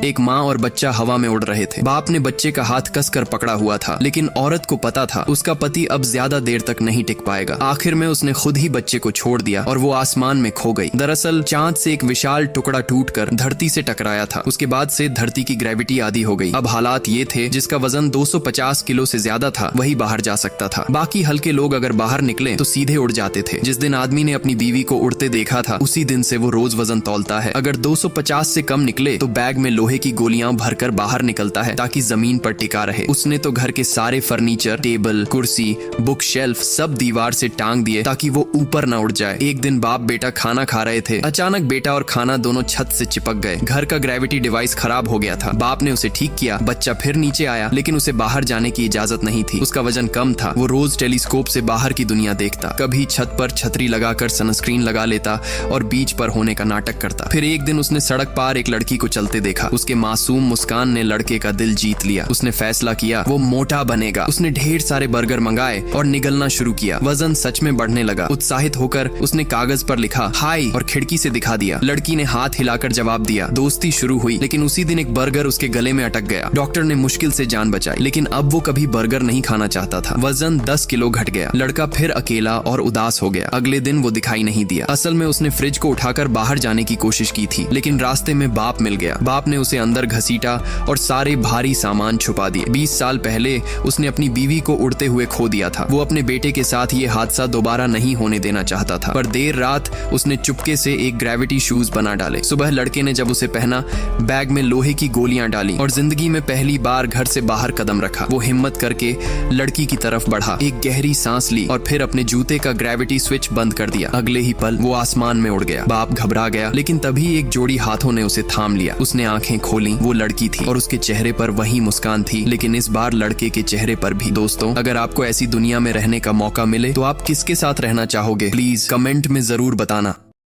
एक माँ और बच्चा हवा में उड़ रहे थे। बाप ने बच्चे का हाथ कसकर पकड़ा हुआ था, लेकिन औरत को पता था उसका पति अब ज्यादा देर तक नहीं टिक पाएगा। आखिर में उसने खुद ही बच्चे को छोड़ दिया और वो आसमान में खो गई। दरअसल चांद से एक विशाल टुकड़ा टूटकर धरती से टकराया था। उसके बाद से धरती की ग्रेविटी आधी हो गई। अब हालात ये थे, जिसका वजन 250 किलो से ज्यादा था वही बाहर जा सकता था। बाकी हल्के लोग अगर बाहर निकले तो सीधे उड़ जाते थे। जिस दिन आदमी ने अपनी बीवी को उड़ते देखा था, उसी दिन से वो रोज वजन तौलता है। अगर 250 से कम निकले तो बैग में लोहे की गोलियां भरकर बाहर निकलता है ताकि जमीन पर टिका रहे। उसने तो घर के सारे फर्नीचर, टेबल, कुर्सी, बुक शेल्फ सब दीवार से टांग दिए ताकि वो ऊपर न उड़ जाए। एक दिन बाप बेटा खाना खा रहे थे। अचानक बेटा और खाना दोनों छत से चिपक गए। घर का ग्रेविटी डिवाइस खराब हो गया था। बाप ने उसे ठीक किया। बच्चा फिर नीचे आया, लेकिन उसे बाहर जाने की इजाजत नहीं थी। उसका वजन कम था। वो रोज टेलीस्कोप से बाहर की दुनिया देखता। कभी छत पर छतरी लगाकर सनस्क्रीन लगा लेता और बीच पर होने का नाटक करता। फिर एक दिन उसने सड़क पार एक लड़की को चलते देखा। उसके मासूम मुस्कान ने लड़के का दिल जीत लिया। उसने फैसला किया वो मोटा बनेगा। उसने ढेर सारे बर्गर मंगाए और निगलना शुरू किया। वजन सच में बढ़ने लगा। उत्साहित होकर उसने कागज पर लिखा हाय और खिड़की से दिखा दिया। लड़की ने हाथ हिलाकर जवाब दिया। दोस्ती शुरू हुई, लेकिन उसी दिन एक बर्गर उसके गले में अटक गया। डॉक्टर ने मुश्किल से जान बचाई, लेकिन अब वो कभी बर्गर नहीं खाना चाहता था। वजन 10 किलो घट गया। लड़का फिर अकेला और उदास हो गया। अगले दिन वो दिखाई नहीं दिया। असल में उसने फ्रिज को उठाकर बाहर जाने की कोशिश की थी, लेकिन रास्ते में बाप मिल गया। बाप ने उसे अंदर घसीटा और सारे भारी सामान छुपा दिए। 20 साल पहले उसने अपनी बीवी को उड़ते हुए खो दिया था। वो अपने बेटे के साथ ये हादसा दोबारा नहीं होने देना चाहता था, पर देर रात उसने चुपके से एक ग्रेविटी शूज बना डाले। सुबह लड़के ने जब उसे पहना, बैग में लोहे की गोलियां डाली और जिंदगी में पहली बार घर से बाहर कदम रखा। वो हिम्मत करके लड़की की तरफ बढ़ा, एक गहरी सांस ली और फिर अपने जूते का ग्रेविटी स्विच बंद कर दिया। अगले ही पल वो आसमान में उड़ गया। बाप घबरा गया, लेकिन तभी एक जोड़ी हाथों ने उसे थाम लिया। उसने आंखें खोली। वो लड़की थी और उसके चेहरे पर वही मुस्कान थी, लेकिन इस बार लड़के के चेहरे पर भी। दोस्तों, अगर आपको ऐसी दुनिया में रहने का मौका मिले तो आप किसके साथ रहना चाहोगे? प्लीज कमेंट में जरूर बताना।